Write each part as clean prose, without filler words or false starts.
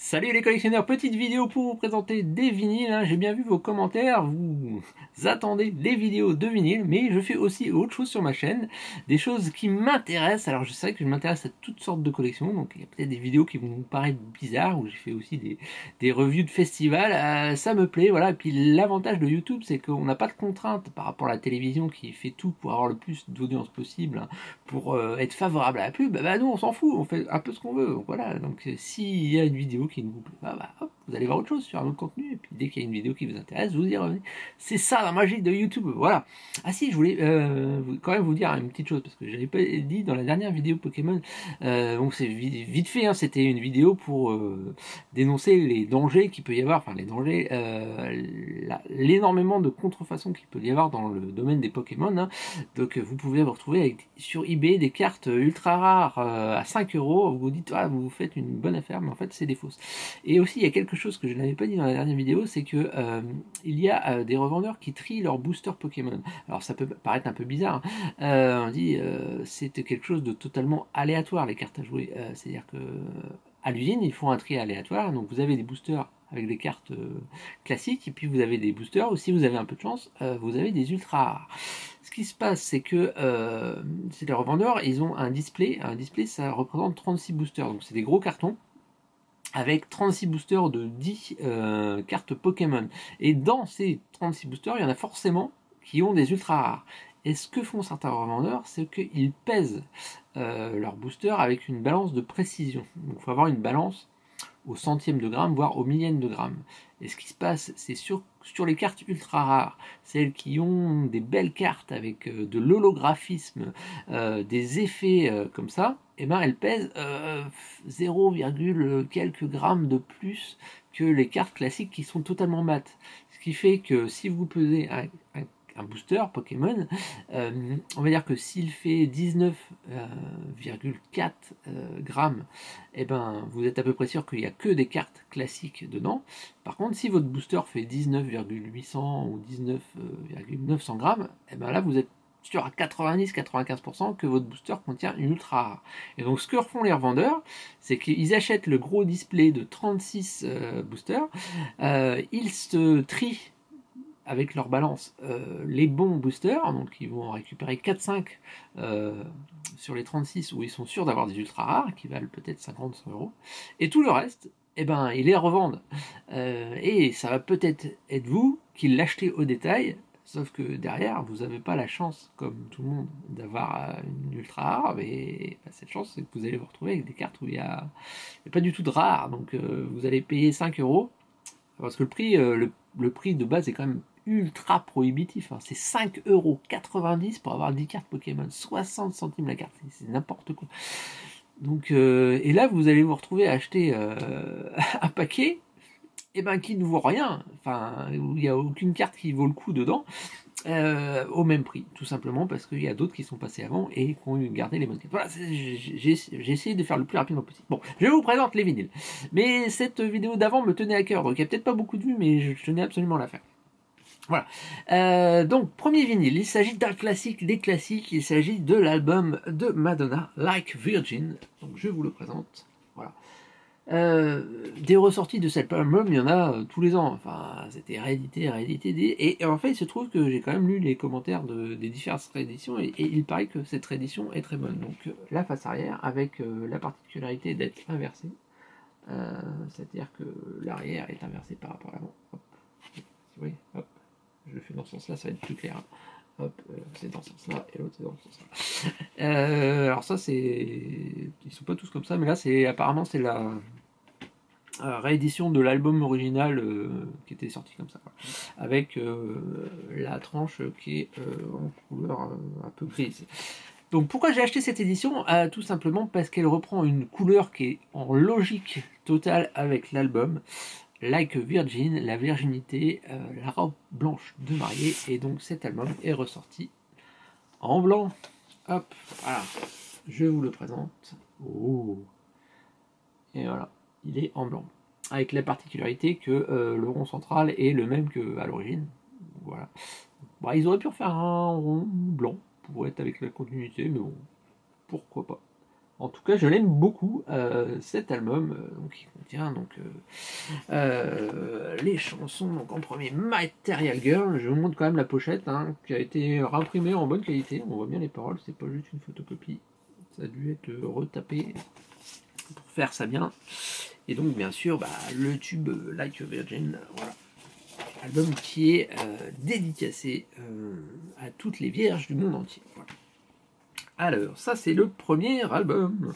Salut les collectionneurs, petite vidéo pour vous présenter des vinyles, hein. J'ai bien vu vos commentaires, vous attendez des vidéos de vinyle, mais je fais aussi autre chose sur ma chaîne, des choses qui m'intéressent. Alors je sais que je m'intéresse à toutes sortes de collections, donc il y a peut-être des vidéos qui vont vous paraître bizarres, où j'ai fait aussi des revues de festivals, ça me plaît, voilà. Et puis l'avantage de YouTube, c'est qu'on n'a pas de contraintes par rapport à la télévision qui fait tout pour avoir le plus d'audience possible, hein, pour être favorable à la pub. Bah nous on s'en fout, on fait un peu ce qu'on veut, donc voilà. Donc s'il y a une vidéo qui ne vous plaît pas, hop, vous allez voir autre chose sur un autre contenu, et puis dès qu'il y a une vidéo qui vous intéresse, vous y revenez. C'est ça la magie de YouTube, voilà. Ah si, je voulais quand même vous dire une petite chose, parce que j'avais pas dit dans la dernière vidéo Pokémon, donc c'est vite fait, hein, c'était une vidéo pour dénoncer les dangers qu'il peut y avoir, enfin les dangers, l'énormément de contrefaçons qu'il peut y avoir dans le domaine des Pokémon, hein. Donc vous pouvez vous retrouver sur eBay des cartes ultra rares à 5 euros, vous vous dites, ah, vous faites une bonne affaire, mais en fait c'est des fausses. Et aussi, il y a quelque chose que je n'avais pas dit dans la dernière vidéo, c'est que il y a des revendeurs qui trient leurs boosters Pokémon. Alors ça peut paraître un peu bizarre, hein. On dit c'est quelque chose de totalement aléatoire, les cartes à jouer. C'est-à-dire que à l'usine, ils font un tri aléatoire, donc vous avez des boosters avec des cartes classiques, et puis vous avez des boosters, ou si vous avez un peu de chance, vous avez des ultra rares. Ce qui se passe, c'est que c'est les revendeurs, ils ont un display ça représente 36 boosters, donc c'est des gros cartons, avec 36 boosters de 10 cartes Pokémon. Et dans ces 36 boosters, il y en a forcément qui ont des ultra rares. Et ce que font certains revendeurs, c'est qu'ils pèsent leurs boosters avec une balance de précision. Donc il faut avoir une balance au centième de gramme, voire au millième de gramme. Et ce qui se passe, c'est sur les cartes ultra rares, celles qui ont des belles cartes avec de l'holographisme, des effets comme ça, et ben elles pèsent 0, quelques grammes de plus que les cartes classiques qui sont totalement mates. Ce qui fait que si vous pesez un booster Pokémon, on va dire que s'il fait 19,4 grammes, et ben vous êtes à peu près sûr qu'il n'y a que des cartes classiques dedans. Par contre, si votre booster fait 19,800 ou 19,900 grammes, et ben là vous êtes sûr à 90-95% que votre booster contient une ultra rare. Et donc ce que font les revendeurs, c'est qu'ils achètent le gros display de 36 boosters, ils se trient avec leur balance les bons boosters, donc ils vont en récupérer 4-5 sur les 36 où ils sont sûrs d'avoir des ultra rares qui valent peut-être 50-100 euros, et tout le reste, eh ben, ils les revendent. Et ça va peut-être être vous qui l'achetez au détail, sauf que derrière, vous n'avez pas la chance, comme tout le monde, d'avoir une ultra rare, mais cette chance, c'est que vous allez vous retrouver avec des cartes où il n'y a pas du tout de rare, donc vous allez payer 5 euros, parce que le prix de base est quand même ultra prohibitif, hein. C'est 5,90 € pour avoir 10 cartes Pokémon, 60 centimes la carte, c'est n'importe quoi. Donc, et là vous allez vous retrouver à acheter un paquet et ben, qui ne vaut rien, enfin où il n'y a aucune carte qui vaut le coup dedans, au même prix, tout simplement parce qu'il y a d'autres qui sont passés avant et qui ont gardé les bonnes cartes. Voilà, j'ai essayé de faire le plus rapidement possible. Bon, je vous présente les vinyles, mais cette vidéo d'avant me tenait à cœur, donc il n'y a peut-être pas beaucoup de vues, mais je tenais absolument à la faire. Voilà. Donc, premier vinyle, il s'agit d'un classique des classiques, il s'agit de l'album de Madonna, Like Virgin. Donc, je vous le présente. Voilà. Des ressorties de cet album, il y en a tous les ans. Enfin, c'était réédité. Et en fait, il se trouve que j'ai quand même lu les commentaires des diverses rééditions, et il paraît que cette réédition est très bonne. Donc, la face arrière, avec la particularité d'être inversée. C'est-à-dire que l'arrière est inversé par rapport à l'avant. Hop. Oui, hop. Je le fais dans ce sens-là, ça va être plus clair. Hop, c'est dans ce sens-là, et l'autre c'est dans ce sens-là. Alors ça, c'est... Ils sont pas tous comme ça, mais là, apparemment, c'est la réédition de l'album original qui était sorti comme ça, quoi. Avec la tranche qui est en couleur un peu grise. Donc pourquoi j'ai acheté cette édition? Tout simplement parce qu'elle reprend une couleur qui est en logique totale avec l'album. Like Virgin, la virginité, la robe blanche de mariée, et donc cet album est ressorti en blanc. Hop, voilà, je vous le présente. Oh. Et voilà, il est en blanc, avec la particularité que le rond central est le même qu'à l'origine. Voilà. Bon, ils auraient pu refaire un rond blanc pour être avec la continuité, mais bon, pourquoi pas. En tout cas, je l'aime beaucoup, cet album, qui contient les chansons. Donc en premier, Material Girl. Je vous montre quand même la pochette, hein, qui a été réimprimée en bonne qualité. On voit bien les paroles, c'est pas juste une photocopie. Ça a dû être retapé pour faire ça bien. Et donc bien sûr, le tube Like a Virgin, voilà. Album qui est dédicacé à toutes les vierges du monde entier. Voilà. Alors, ça c'est le premier album.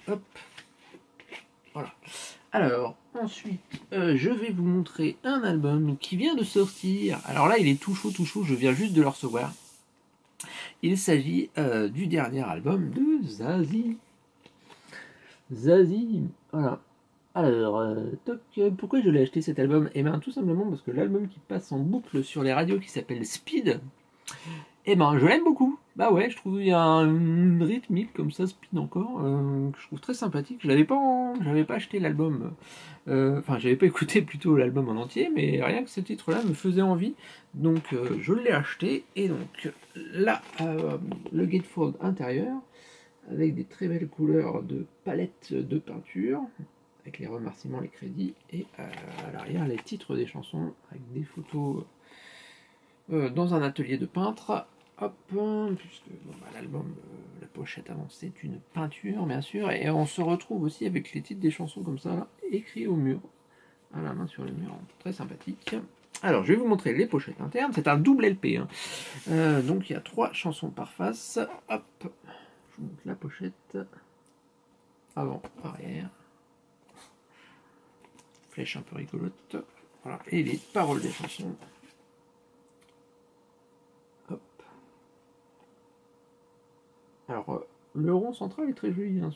Hop. Voilà. Alors, ensuite, je vais vous montrer un album qui vient de sortir. Alors là, il est tout chaud, je viens juste de le recevoir. Il s'agit du dernier album de Zazie. Zazie, voilà. Alors, pourquoi je l'ai acheté cet album? Eh bien, tout simplement parce que l'album qui passe en boucle sur les radios qui s'appelle Speed, eh ben, je l'aime beaucoup. Bah ouais, je trouve qu'il y a une rythmique comme ça, Speed encore, que je trouve très sympathique. J'avais pas acheté l'album, enfin, j'avais pas écouté plutôt l'album en entier, mais rien que ce titre-là me faisait envie, donc je l'ai acheté. Et donc là, le gatefold intérieur, avec des très belles couleurs de palette de peinture, avec les remerciements, les crédits, et à l'arrière les titres des chansons, avec des photos dans un atelier de peintre. Hop, puisque l'album, la pochette avant, c'est une peinture, bien sûr, et on se retrouve aussi avec les titres des chansons comme ça, là, écrits au mur, à la main sur le mur, très sympathique. Alors, je vais vous montrer les pochettes internes, c'est un double LP, hein. Donc il y a 3 chansons par face. Hop, je vous montre la pochette, avant, arrière, flèche un peu rigolote, voilà, et les paroles des chansons. Alors, le rond central est très joli, hein.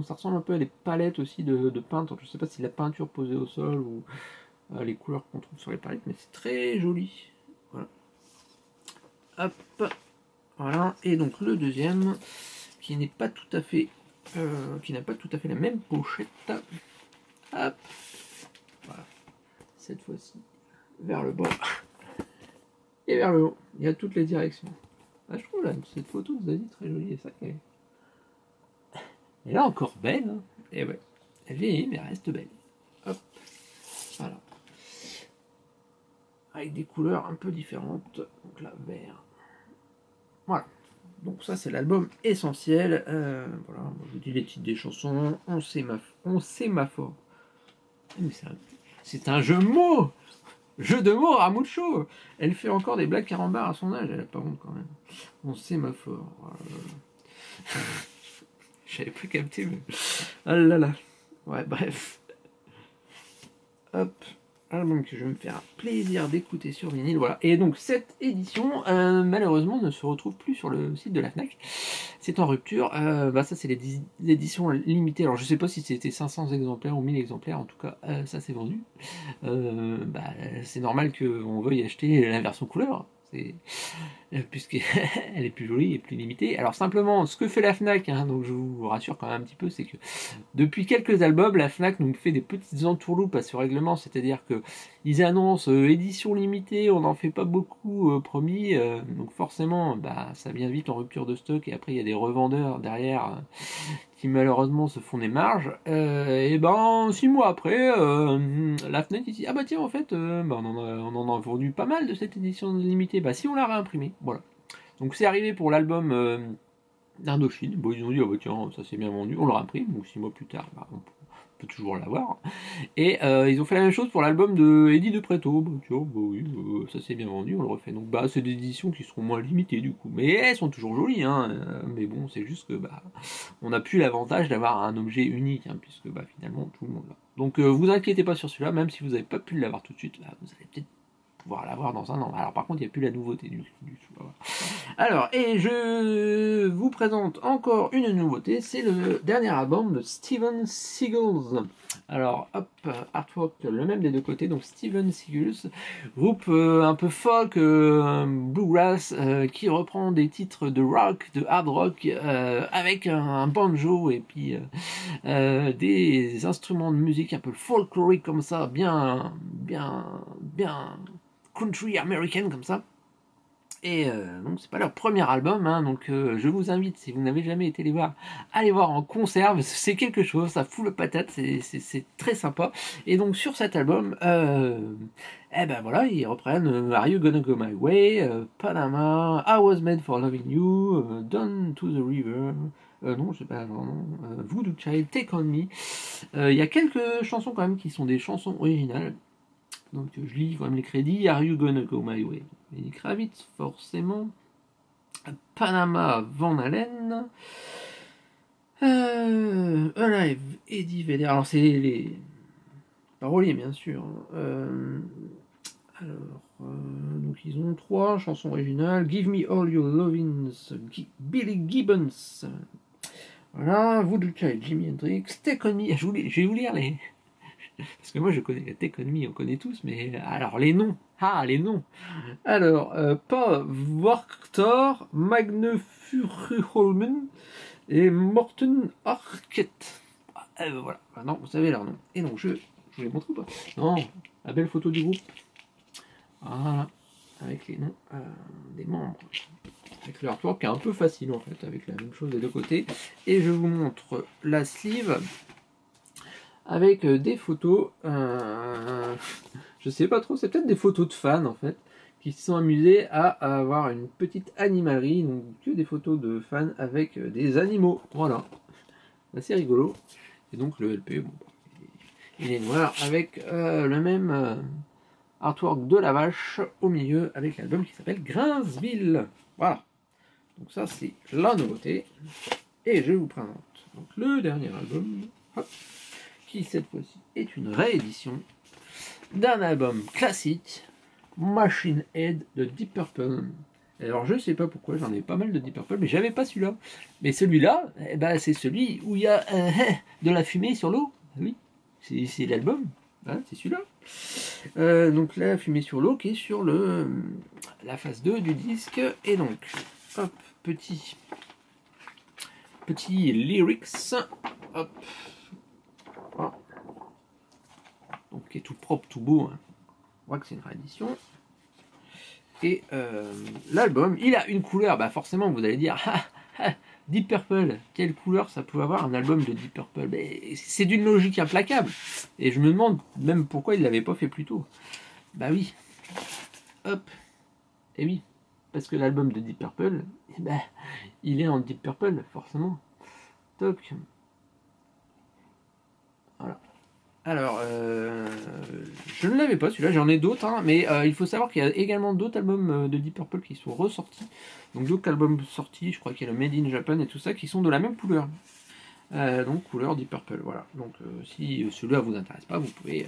Ça ressemble un peu à des palettes aussi de peintre. Je ne sais pas si la peinture posée au sol ou les couleurs qu'on trouve sur les palettes, mais c'est très joli. Voilà. Hop, voilà. Et donc le deuxième, qui n'est pas tout à fait, qui n'a pas tout à fait la même pochette. Hop, voilà. Cette fois-ci, vers le bas et vers le haut. Il y a toutes les directions. Ah, je trouve là, cette photo de Zazie très jolie, et ça qu'elle est là encore belle, hein. Et ouais, elle vieillit mais elle reste belle. Hop, voilà. Avec des couleurs un peu différentes, donc là, vert. Voilà, donc ça c'est l'album essentiel. Voilà, je vous dis les titres des chansons, on sémaphore. Mais c'est un jeu de mots. Jeu de mots à mucho. Elle fait encore des blagues carambars à son âge, elle a pas honte quand même. On sémaphore. J'avais pas capté, mais... Ah là là. Ouais, bref. Hop. Album que je vais me faire un plaisir d'écouter sur vinyle, voilà. Et donc cette édition, malheureusement, ne se retrouve plus sur le site de la FNAC. C'est en rupture. Ça, c'est les éditions limitées. Alors, je sais pas si c'était 500 exemplaires ou 1000 exemplaires. En tout cas, ça s'est vendu. C'est normal qu'on veuille acheter la version couleur. Puisqu'elle est plus jolie et plus limitée. Alors simplement, ce que fait la FNAC, hein, donc je vous rassure quand même un petit peu, c'est que depuis quelques albums, la FNAC nous fait des petites entourloupes à ce règlement, c'est-à-dire que ils annoncent édition limitée, on n'en fait pas beaucoup, promis, donc forcément, ça vient vite en rupture de stock, et après il y a des revendeurs derrière qui malheureusement se font des marges, et 6 mois après, la FNAC dit, ah bah tiens, en fait, on en a vendu pas mal de cette édition limitée, si on l'a réimprimé, voilà. Donc c'est arrivé pour l'album d'Indochine, ils ont dit, ah bah tiens, ça s'est bien vendu, on le réimprime, donc 6 mois plus tard, on peut toujours l'avoir. Et ils ont fait la même chose pour l'album de Eddie de Pretto, oui, ça s'est bien vendu, on le refait. Donc c'est des éditions qui seront moins limitées du coup, mais elles sont toujours jolies, hein, mais bon, c'est juste que on n'a plus l'avantage d'avoir un objet unique, hein, puisque finalement tout le monde l'a. Donc vous inquiétez pas sur celui-là, même si vous n'avez pas pu l'avoir tout de suite, vous allez peut-être pouvoir l'avoir dans un an. Alors par contre, il n'y a plus la nouveauté du tout. Alors, et je vous présente encore une nouveauté, c'est le dernier album de Steven Seagulls. Alors, hop, artwork, le même des deux côtés, donc Steven Seagulls, groupe un peu folk, bluegrass, qui reprend des titres de rock, de hard rock, avec un banjo et puis des instruments de musique un peu folklorique comme ça, bien country américaine comme ça. Et donc c'est pas leur premier album, hein, donc je vous invite, si vous n'avez jamais été les voir, à les voir en concert, c'est quelque chose, ça fout le patate, c'est très sympa. Et donc sur cet album, eh ben voilà, ils reprennent Are You Gonna Go My Way, Panama, I Was Made for Loving You, Down to the River, non, je sais pas, non, Voodoo Child, Take On Me. Il y a quelques chansons quand même qui sont des chansons originales. Donc je lis quand même les crédits. Are You Gonna Go My Way? Lenny Kravitz, forcément. Panama, Van Halen. Alive, Eddie Vedder. Alors c'est les paroliers bien sûr. Donc ils ont 3 chansons originales. Give Me All Your Lovins, Billy Gibbons. Voilà, Voodoo Child, Jimi Hendrix, Take On Me. Je vais vous lire les... Parce que moi je connais la Take On Me, on connaît tous, mais alors les noms. Ah, les noms. Alors, Paul Wachter, Magne Furuholmen et Morten Arquette. Voilà, maintenant vous savez leur nom. Et donc je vous les montre ou pas? Non, la belle photo du groupe. Voilà, avec les noms des membres. Avec le artwork qui est un peu facile en fait, avec la même chose des deux côtés. Et je vous montre la sleeve avec des photos, je sais pas trop, c'est peut-être des photos de fans en fait, qui se sont amusés à avoir une petite animalerie, donc que des photos de fans avec des animaux, voilà, assez rigolo. Et donc le LP, bon, il est noir avec le même artwork de la vache au milieu avec l'album qui s'appelle Gainesville, voilà. Donc ça c'est la nouveauté, et je vous présente donc le dernier album, hop, qui cette fois-ci est une réédition d'un album classique, Machine Head de Deep Purple. Alors je sais pas pourquoi, j'en ai pas mal de Deep Purple, mais j'avais pas celui-là. Mais celui-là, eh ben, c'est celui où il y a de la fumée sur l'eau. Oui, c'est l'album, hein, c'est celui-là. Donc la fumée sur l'eau qui est sur la phase 2 du disque. Et donc, hop, petit lyrics, hop. Voilà. Donc qui est tout propre, tout beau, hein. On voit que c'est une réédition. Et l'album, il a une couleur, bah forcément vous allez dire Deep Purple, quelle couleur ça peut avoir un album de Deep Purple? C'est d'une logique implacable. Et je me demande même pourquoi il ne l'avait pas fait plus tôt. Bah oui. Hop. Et oui. Parce que l'album de Deep Purple, eh ben, il est en Deep Purple, forcément. Toc. Voilà. Alors, je ne l'avais pas celui-là, j'en ai d'autres, hein, mais il faut savoir qu'il y a également d'autres albums de Deep Purple qui sont ressortis. Donc d'autres albums sortis, je crois qu'il y a le Made in Japan et tout ça, qui sont de la même couleur. Donc couleur Deep Purple, voilà. Donc si celui-là vous intéresse pas, vous pouvez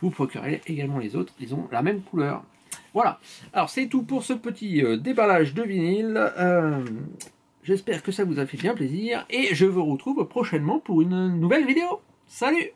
vous procurer également les autres, ils ont la même couleur. Voilà, alors c'est tout pour ce petit déballage de vinyle. J'espère que ça vous a fait bien plaisir, et je vous retrouve prochainement pour une nouvelle vidéo. Salut!